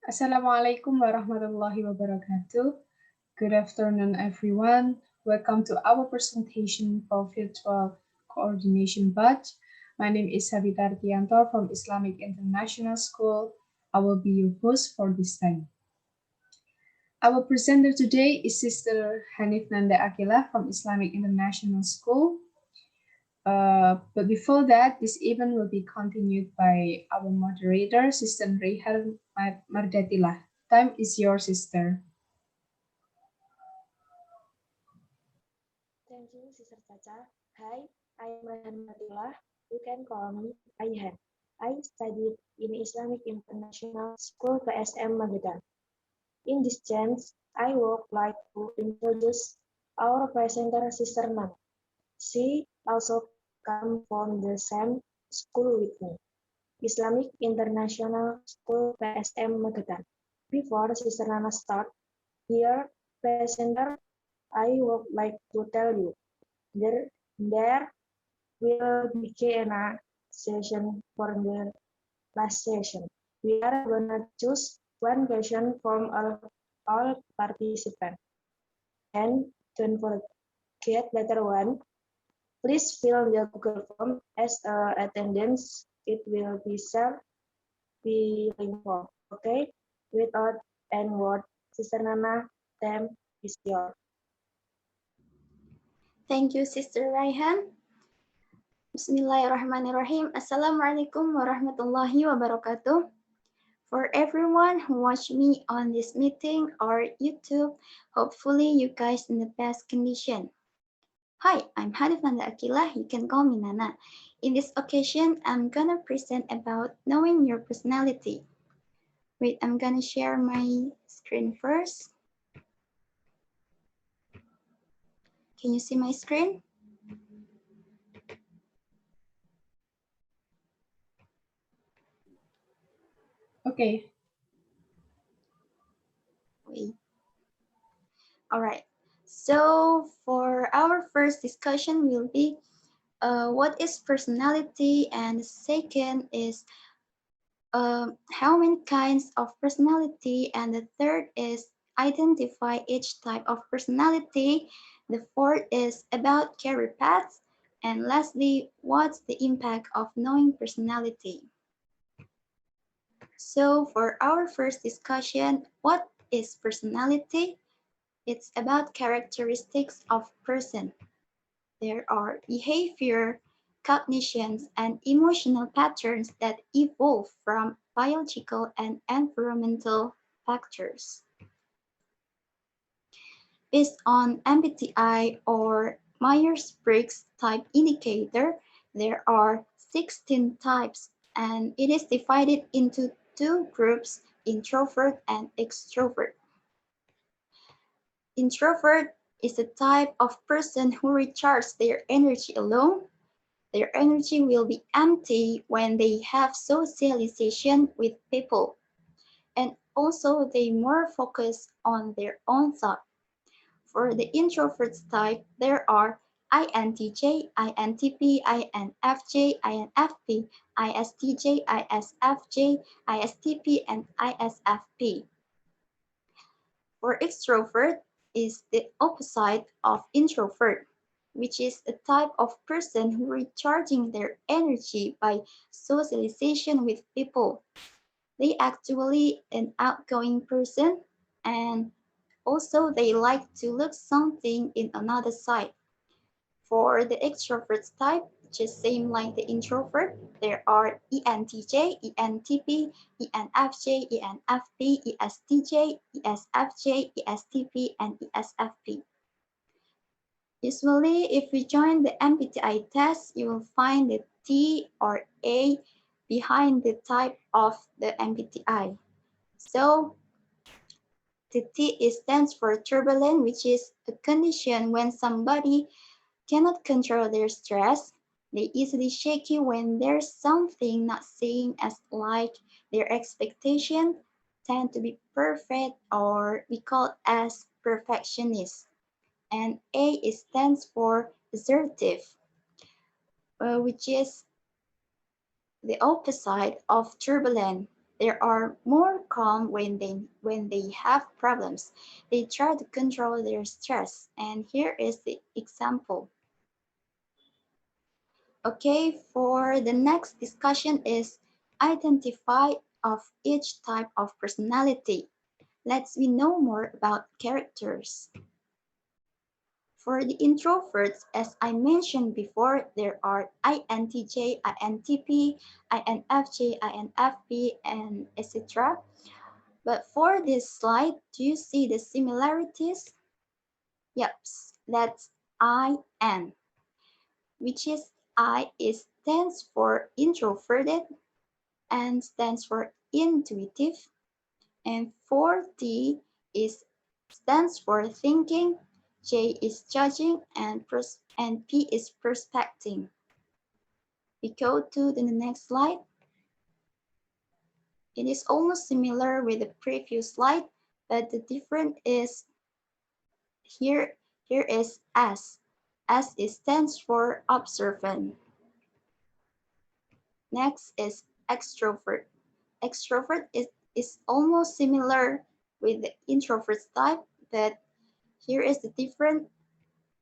Assalamualaikum warahmatullahi wabarakatuh. Good afternoon, everyone. Welcome to our presentation for virtual coordination batch. My name is Sabita Artianto from Islamic International School. I will be your host for this time. Our presenter today is Sister Hanif Nanda Akila from Islamic International School. But before that, this event will be continued by our moderator, Sister Rehan Mardatila. Time is yours, Sister. Thank you, Sister Caca. Hi, I am Rehan Matullah. You can call me Ayhan. I studied in Islamic International School PSM Magetan. In this chance, I would like to introduce our presenter, Sister Nan. She also come from the same school with me, Islamic International School PSM Magetan. Before Sister Nana start, dear presenter, I would like to tell you there will be Q&A session for the last session. We are gonna choose one question from all participants. And don't forget letter one. Please fill the Google form as attendance. It will be self-filling form. Okay? Without any word, Sister Nana, time is yours. Thank you, Sister Raihan. Bismillahirrahmanirrahim. Assalamualaikum warahmatullahi wabarakatuh. For everyone who watched me on this meeting or YouTube, hopefully you guys in the best condition. Hi, I'm Hanif Nanda Akila. You can call me Nana. In this occasion, I'm gonna present about knowing your personality. Wait, I'm gonna share my screen first. Can you see my screen? Okay. Wait. All right. So for our first discussion will be what is personality, and the second is how many kinds of personality, and the third is identify each type of personality. The fourth is about career paths, and lastly, what's the impact of knowing personality? So for our first discussion, what is personality? It's about characteristics of person. There are behavior, cognitions, and emotional patterns that evolve from biological and environmental factors. Based on MBTI or Myers-Briggs type indicator, there are 16 types, and it is divided into two groups, introvert and extrovert. Introvert is a type of person who recharges their energy alone. Their energy will be empty when they have socialization with people. And also they more focus on their own thought. For the introverts type, there are INTJ, INTP, INFJ, INFP, ISTJ, ISFJ, ISTP, and ISFP. For extrovert is the opposite of introvert, which is a type of person who recharging their energy by socialization with people. They actually an outgoing person, and also they like to look something in another side. For the extrovert type, just same like the introvert, there are ENTJ, ENTP, ENFJ, ENFP, ESTJ, ESFJ, ESTP, and ESFP. Usually, if we join the MBTI test, you will find the T or A behind the type of the MBTI. So, the T stands for turbulent, which is a condition when somebody cannot control their stress. They easily shaky when there's something not saying as like their expectation, tend to be perfect or be called as perfectionist. And A stands for assertive, which is the opposite of turbulent. They are more calm when they have problems. They try to control their stress. And here is the example. Okay, for the next discussion is identify of each type of personality. Let's know more about characters. For the introverts, as I mentioned before, there are INTJ, INTP, INFJ, INFP, and etc. But for this slide, do you see the similarities? Yep, that's IN, which is I is stands for introverted and stands for intuitive, and 4T is stands for thinking, J is judging, and P is prospecting. We go to the next slide. It is almost similar with the previous slide, but the difference is here is S. S stands for observant. Next is extrovert. Extrovert is almost similar with the introvert type, but here is the different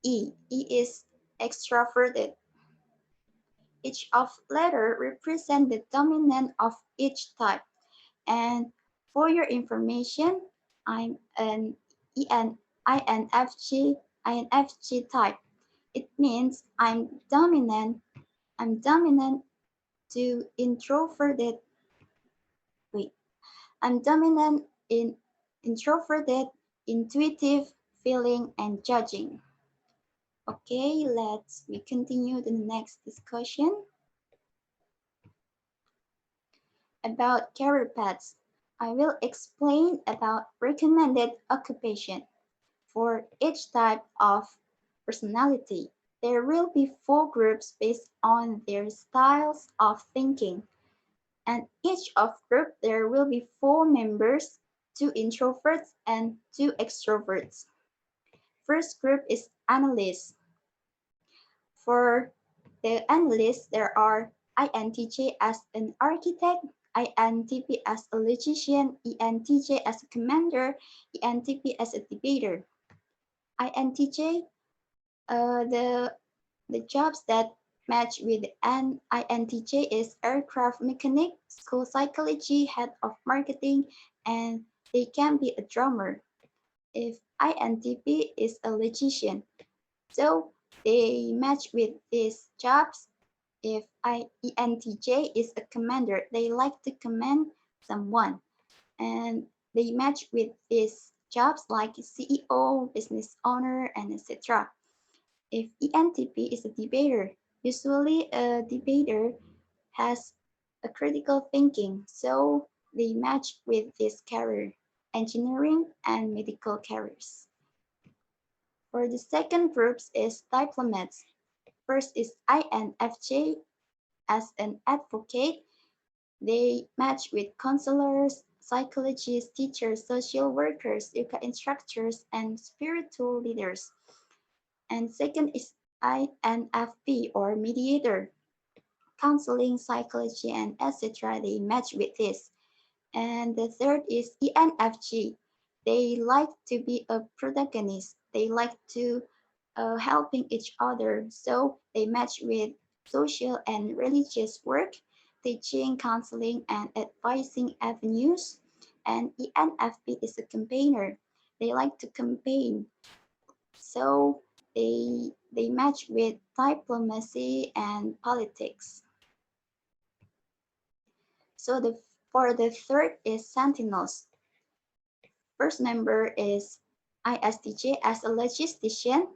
E. E is extroverted. Each of letter represent the dominant of each type. And for your information, I'm an INFJ type. It means I'm dominant to introverted. Wait, I'm dominant in introverted, intuitive, feeling, and judging. Okay, we continue the next discussion about career paths. I will explain about recommended occupation. For each type of personality, there will be 4 groups based on their styles of thinking. And each of group there will be 4 members, 2 introverts and 2 extroverts. First group is analysts. For the analysts, there are INTJ as an architect, INTP as a logician, ENTJ as a commander, ENTP as a debater. INTJ, the jobs that match with an INTJ is aircraft mechanic, school psychology, head of marketing, and they can be a drummer. If INTP is a logician, so they match with these jobs. If ENTJ is a commander, they like to command someone, and they match with these jobs like CEO, business owner, and etc. If ENTP is a debater, usually a debater has a critical thinking, so they match with this career, engineering and medical careers. For the second groups is diplomats. First is INFJ as an advocate. They match with counselors, psychologists, teachers, social workers, yoga instructors, and spiritual leaders. And second is INFP or mediator. Counseling, psychology, and etc. They match with this. And the third is ENFG. They like to be a protagonist. They like to helping each other. So they match with social and religious work, teaching, counseling, and advising avenues. And ENFP is a campaigner. They like to campaign. So they match with diplomacy and politics. So for the third is sentinels. First member is ISTJ as a logistician.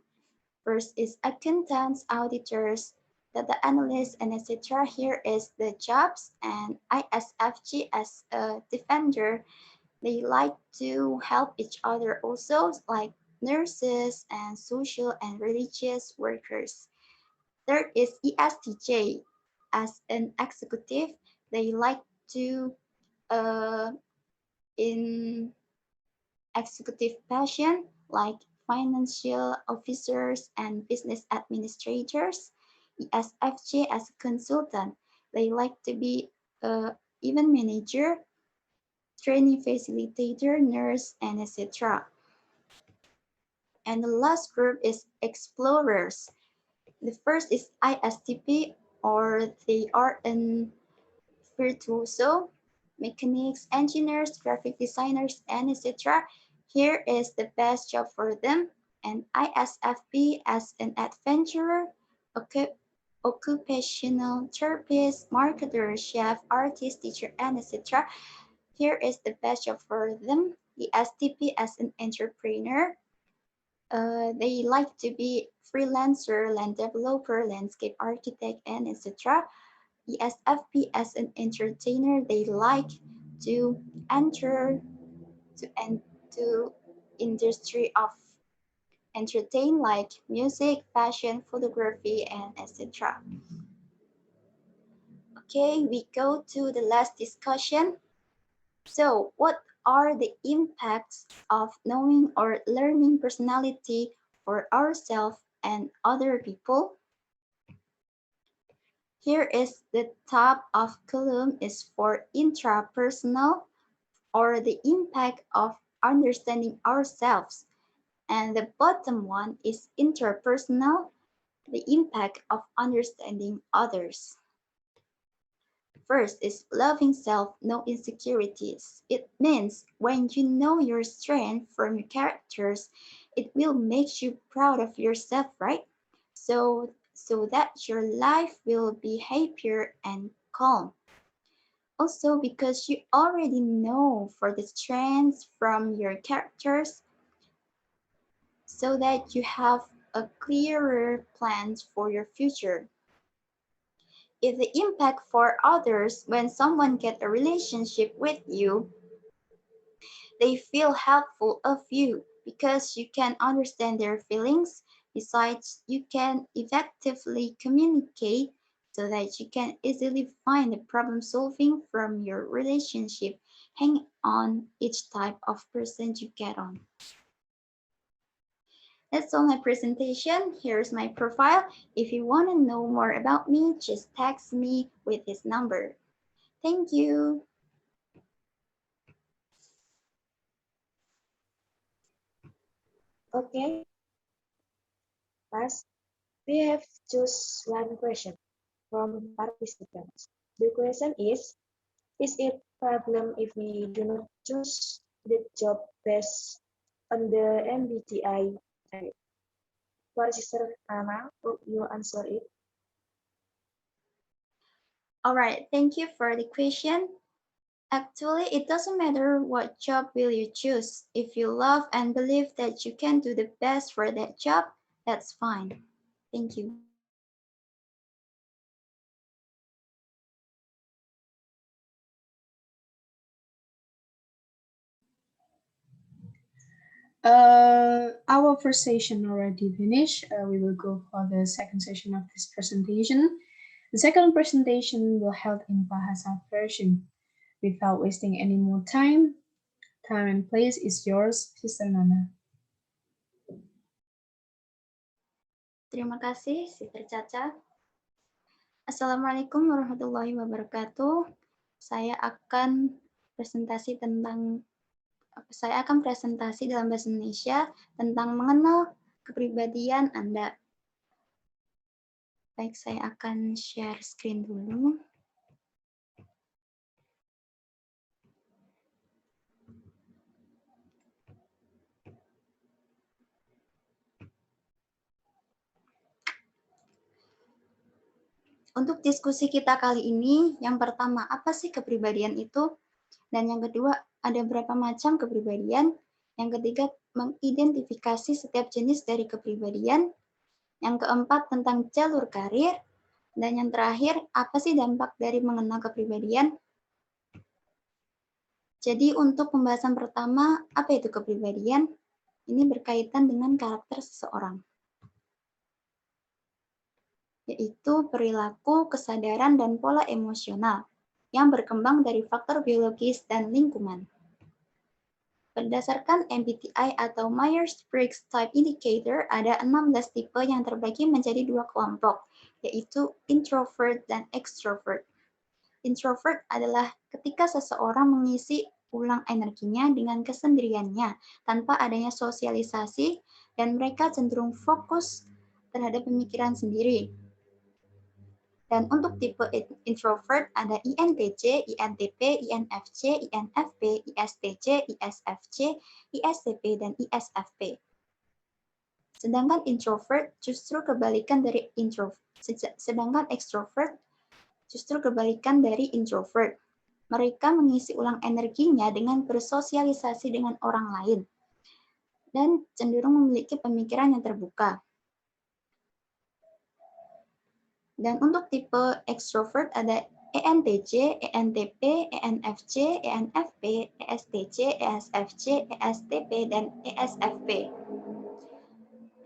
First is accountants, auditors, data analysts, and etc. Here is the jobs, and ISFG as a defender. They like to help each other also, like nurses and social and religious workers. Third is ESTJ as an executive. They like to in executive passion like financial officers and business administrators. ESFJ as a consultant. They like to be even manager training facilitator, nurse, and etc. And the last group is explorers. The first is ISTP, or they are in virtuoso, mechanics, engineers, graphic designers, and etc. Here is the best job for them. And ISFP as an adventurer, occupational therapist, marketer, chef, artist, teacher, and etc. Here is the best job for them. The STP as an entrepreneur. They like to be freelancer, land developer, landscape architect, and etc. The SFP as an entertainer, they like to enter to industry of entertain like music, fashion, photography, and etc. Okay, we go to the last discussion. So, what are the impacts of knowing or learning personality for ourselves and other people? Here is the top of column is for intrapersonal, or the impact of understanding ourselves. And the bottom one is interpersonal, the impact of understanding others. First is loving self, no insecurities. It means when you know your strength from your characters, it will make you proud of yourself, right? So that your life will be happier and calm. Also, because you already know for the strengths from your characters, so that you have a clearer plans for your future. If the impact for others when someone get a relationship with you, they feel helpful of you because you can understand their feelings. Besides, you can effectively communicate so that you can easily find the problem solving from your relationship. Hang on each type of person you get on. That's all my presentation. Here's my profile. If you want to know more about me, just text me with this number. Thank you. Okay, Mas, we have just one question from participants. The question is it a problem if we do not choose the job based on the MBTI type? For Sister Anna, would you answer it? All right, thank you for the question. Actually, it doesn't matter what job will you choose. If you love and believe that you can do the best for that job, that's fine. Thank you. Our first session already finished. We will go for the second session of this presentation. The second presentation will held in Bahasa version. Without wasting any more time and place is yours, Sister Nana. Terima kasih, Sister Caca. Assalamualaikum warahmatullahi wabarakatuh. Saya akan presentasi dalam bahasa Indonesia tentang mengenal kepribadian Anda. Baik, saya akan share screen dulu. Untuk diskusi kita kali ini, yang pertama, apa sih kepribadian itu? Dan yang kedua, ada berapa macam kepribadian? Yang ketiga, mengidentifikasi setiap jenis dari kepribadian. Yang keempat, tentang jalur karir. Dan yang terakhir, apa sih dampak dari mengenal kepribadian? Jadi untuk pembahasan pertama, apa itu kepribadian? Ini berkaitan dengan karakter seseorang, yaitu perilaku, kesadaran, dan pola emosional yang berkembang dari faktor biologis dan lingkungan. Berdasarkan MBTI atau Myers-Briggs Type Indicator, ada 16 tipe yang terbagi menjadi dua kelompok, yaitu introvert dan extrovert. Introvert adalah ketika seseorang mengisi ulang energinya dengan kesendiriannya tanpa adanya sosialisasi, dan mereka cenderung fokus terhadap pemikiran sendiri. Dan untuk tipe introvert ada INTJ, INTP, INFJ, INFP, ISTJ, ISFJ, ISTP, dan ISFP. Sedangkan introvert justru kebalikan dari sedangkan extrovert justru kebalikan dari introvert. Mereka mengisi ulang energinya dengan bersosialisasi dengan orang lain dan cenderung memiliki pemikiran yang terbuka. Dan untuk tipe extrovert ada ENTJ, ENTP, ENFJ, ENFP, ESTJ, ESFJ, ESTP, dan ESFP.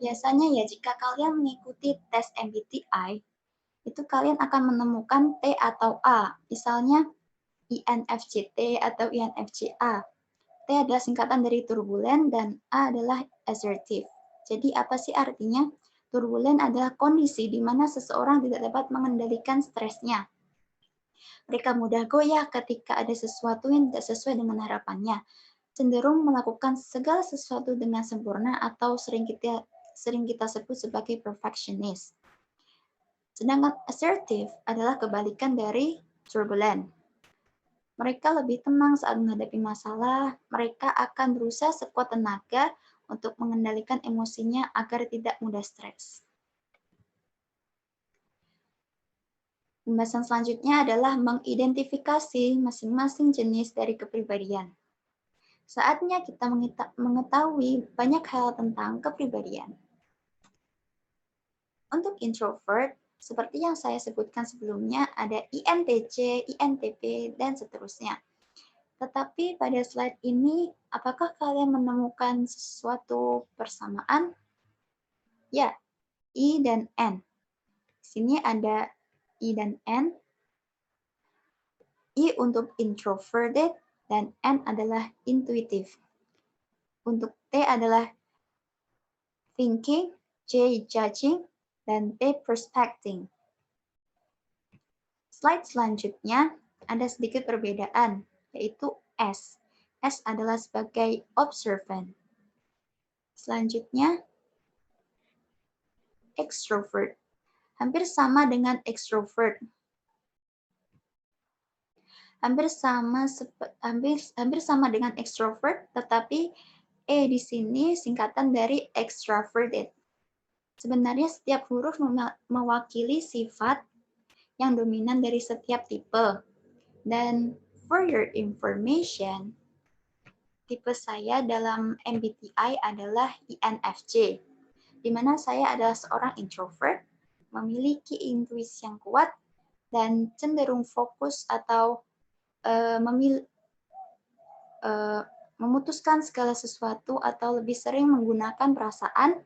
Biasanya ya, jika kalian mengikuti tes MBTI, itu kalian akan menemukan T atau A. Misalnya INFJT atau INFJA. T adalah singkatan dari turbulent dan A adalah assertive. Jadi apa sih artinya? Turbulent adalah kondisi di mana seseorang tidak dapat mengendalikan stresnya. Mereka mudah goyah ketika ada sesuatu yang tidak sesuai dengan harapannya. Cenderung melakukan segala sesuatu dengan sempurna atau sering kita sebut sebagai perfectionist. Sedangkan assertive adalah kebalikan dari turbulent. Mereka lebih tenang saat menghadapi masalah. Mereka akan berusaha sekuat tenaga untuk mengendalikan emosinya agar tidak mudah stres. Pembahasan selanjutnya adalah mengidentifikasi masing-masing jenis dari kepribadian. Saatnya kita mengetahui banyak hal tentang kepribadian. Untuk introvert, seperti yang saya sebutkan sebelumnya, ada INTJ, INTP, dan seterusnya. Tetapi pada slide ini, apakah kalian menemukan sesuatu persamaan? Ya, I dan N. Di sini ada I dan N. I untuk introverted dan N adalah intuitive. Untuk T adalah thinking, J judging, dan P prospecting. Slide selanjutnya ada sedikit perbedaan, yaitu S. S adalah sebagai observant. Selanjutnya, extrovert. Hampir sama dengan extrovert. Hampir sama dengan extrovert, tetapi E di sini singkatan dari extraverted. Sebenarnya setiap huruf mewakili sifat yang dominan dari setiap tipe. Dan for your information, tipe saya dalam MBTI adalah INFJ, di mana saya adalah seorang introvert, memiliki intuisi yang kuat, dan cenderung fokus atau memutuskan segala sesuatu atau lebih sering menggunakan perasaan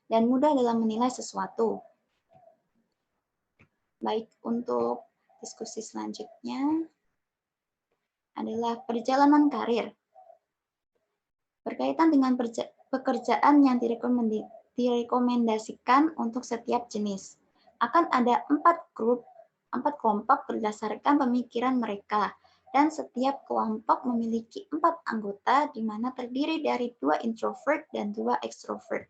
dan mudah dalam menilai sesuatu. Baik, untuk diskusi selanjutnya adalah perjalanan karir. Berkaitan dengan pekerjaan yang direkomendasikan untuk setiap jenis. Akan ada 4 kelompok berdasarkan pemikiran mereka, dan setiap kelompok memiliki 4 anggota, di mana terdiri dari 2 introvert dan 2 extrovert.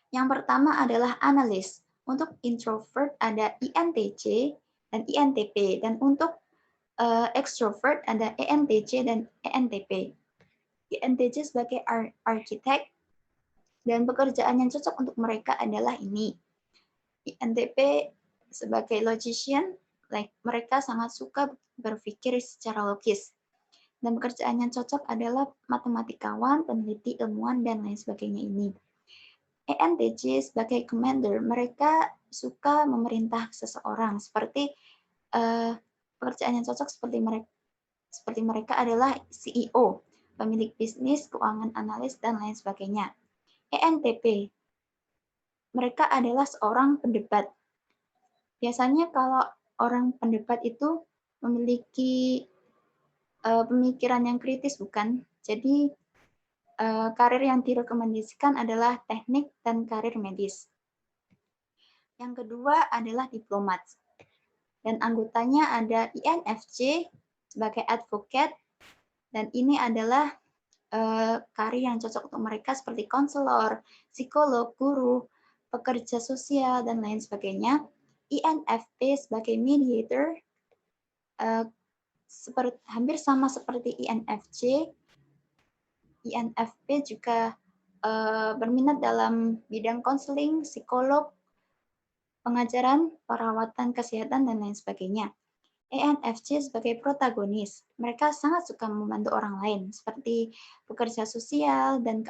Yang pertama adalah analis. Untuk introvert ada INTJ dan INTP, dan untuk extrovert ada ENTJ dan ENTP. INTJ sebagai arsitek, dan pekerjaan yang cocok untuk mereka adalah ini. INTP sebagai logician, mereka sangat suka berpikir secara logis. Dan pekerjaan yang cocok adalah matematikawan, peneliti, ilmuwan, dan lain sebagainya ini. ENTJ sebagai commander, mereka suka memerintah seseorang, seperti pekerjaan yang cocok seperti mereka adalah CEO, pemilik bisnis, keuangan analis, dan lain sebagainya. ENTP, mereka adalah seorang pendebat. Biasanya kalau orang pendebat itu memiliki pemikiran yang kritis, bukan? Jadi karir yang direkomendasikan adalah teknik dan karir medis. Yang kedua adalah diplomat. Dan anggotanya ada INFJ, sebagai advocate, dan ini adalah karir yang cocok untuk mereka seperti konselor, psikolog, guru, pekerja sosial, dan lain sebagainya. INFP sebagai mediator, hampir sama seperti INFJ. INFP juga berminat dalam bidang konseling, psikolog, pengajaran, perawatan kesehatan, dan lain sebagainya. ENFJ sebagai protagonis, mereka sangat suka membantu orang lain, seperti pekerja sosial dan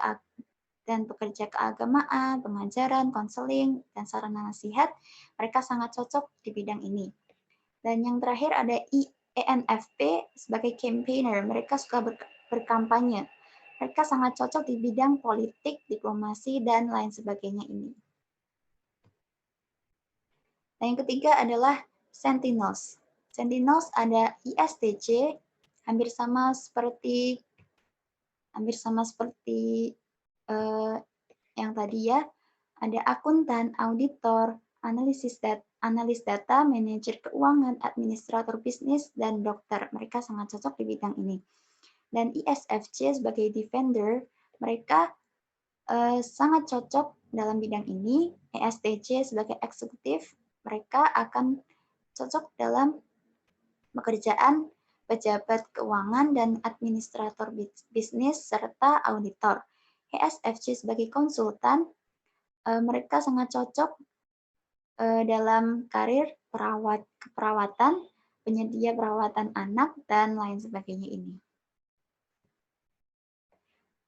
pekerja keagamaan, pengajaran, konseling, dan sarana nasihat. Mereka sangat cocok di bidang ini. Dan yang terakhir ada ENFP sebagai campaigner, mereka suka berkampanye. Mereka sangat cocok di bidang politik, diplomasi, dan lain sebagainya ini. Dan yang ketiga adalah Sentinels. Sentinels ada ISTJ, hampir sama seperti yang tadi ya. Ada akuntan, auditor, analis data, manajer keuangan, administrator bisnis, dan dokter. Mereka sangat cocok di bidang ini. Dan ISFJ sebagai defender, mereka sangat cocok dalam bidang ini. ESTJ sebagai eksekutif, mereka akan cocok dalam pekerjaan pejabat keuangan dan administrator bisnis serta auditor. ESFJ sebagai konsultan, mereka sangat cocok dalam karir keperawatan, penyedia perawatan anak, dan lain sebagainya ini.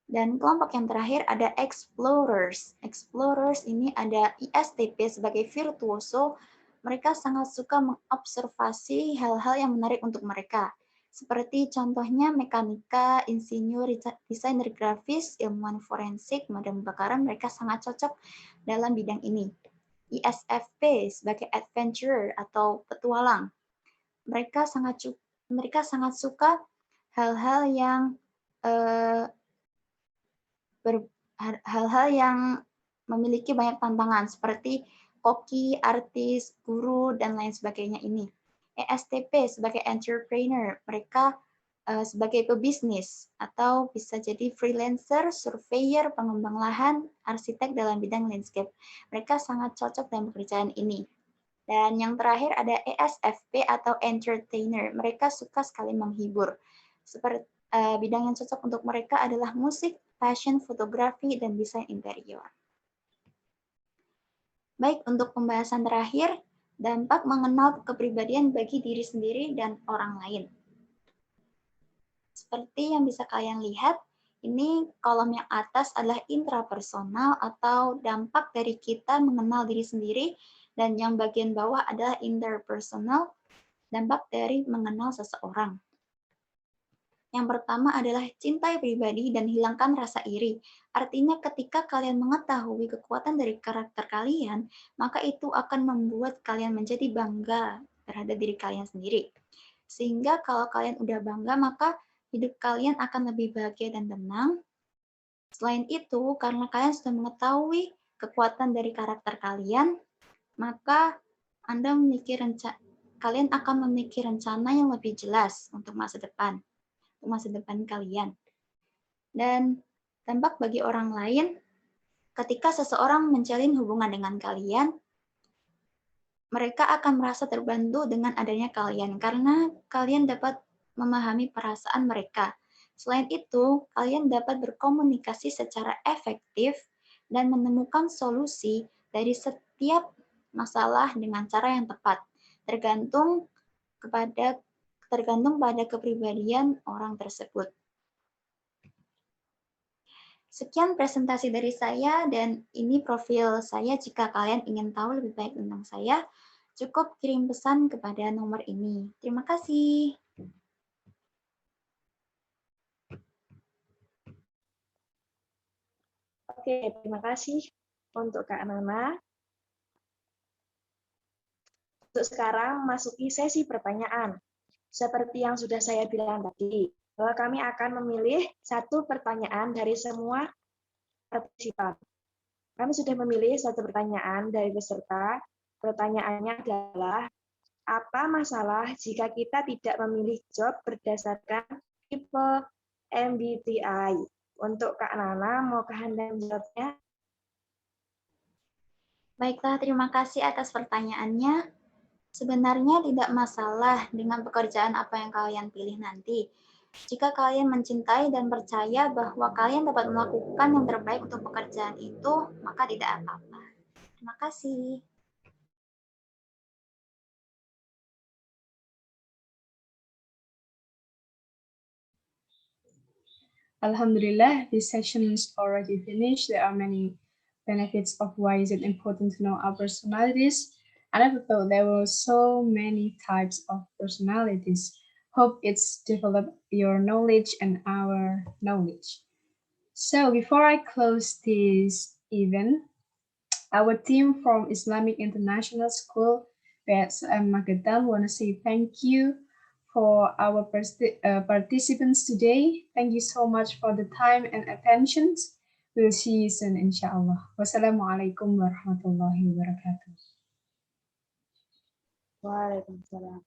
Dan kelompok yang terakhir ada explorers. Explorers ini ada ISTP sebagai virtuoso. Mereka sangat suka mengobservasi hal-hal yang menarik untuk mereka. Seperti contohnya mekanika, insinyur, desainer grafis, ilmuwan forensik, pemadam kebakaran, mereka sangat cocok dalam bidang ini. ISFP sebagai adventurer atau petualang. Mereka sangat suka hal-hal yang memiliki banyak tantangan seperti koki, artis, guru, dan lain sebagainya ini. ESTP sebagai entrepreneur, mereka sebagai pebisnis atau bisa jadi freelancer, surveyor, pengembang lahan, arsitek dalam bidang landscape. Mereka sangat cocok dalam pekerjaan ini. Dan yang terakhir ada ESFP atau entertainer. Mereka suka sekali menghibur. Seperti bidang yang cocok untuk mereka adalah musik, fashion, fotografi, dan desain interior. Baik, untuk pembahasan terakhir, dampak mengenal kepribadian bagi diri sendiri dan orang lain. Seperti yang bisa kalian lihat, ini kolom yang atas adalah intrapersonal atau dampak dari kita mengenal diri sendiri, dan yang bagian bawah adalah interpersonal, dampak dari mengenal seseorang. Yang pertama adalah cintai pribadi dan hilangkan rasa iri. Artinya ketika kalian mengetahui kekuatan dari karakter kalian, maka itu akan membuat kalian menjadi bangga terhadap diri kalian sendiri. Sehingga kalau kalian udah bangga, maka hidup kalian akan lebih bahagia dan tenang. Selain itu, karena kalian sudah mengetahui kekuatan dari karakter kalian, maka kalian akan memiliki rencana yang lebih jelas untuk masa depan kalian. Dan dampak bagi orang lain, ketika seseorang menjalin hubungan dengan kalian, mereka akan merasa terbantu dengan adanya kalian, karena kalian dapat memahami perasaan mereka. Selain itu, kalian dapat berkomunikasi secara efektif dan menemukan solusi dari setiap masalah dengan cara yang tepat, tergantung pada kepribadian orang tersebut. Sekian presentasi dari saya, dan ini profil saya. Jika kalian ingin tahu lebih baik tentang saya, cukup kirim pesan kepada nomor ini. Terima kasih. Oke, terima kasih untuk Kak Nana. Untuk sekarang masuki sesi pertanyaan. Seperti yang sudah saya bilang tadi, bahwa kami akan memilih satu pertanyaan dari semua partisipan. Kami sudah memilih satu pertanyaan dari peserta. Pertanyaannya adalah, Apa masalah jika kita tidak memilih job berdasarkan tipe MBTI? Untuk Kak Nana, maukah Anda menjawabnya? Baiklah, terima kasih atas pertanyaannya. Sebenarnya tidak masalah dengan pekerjaan apa yang kalian pilih nanti. Jika kalian mencintai dan percaya bahwa kalian dapat melakukan yang terbaik untuk pekerjaan itu, maka tidak apa-apa. Terima kasih. Alhamdulillah, this session is already finished. There are many benefits of why is it important to know our personalities. I never thought there were so many types of personalities. Hope it's developed your knowledge and our knowledge. So before I close this event, our team from Islamic International School, PSM Magetan, want to say thank you for our participants today. Thank you so much for the time and attention. We'll see you soon, inshallah. Wassalamualaikum warahmatullahi wabarakatuh. Waalaikumsalam.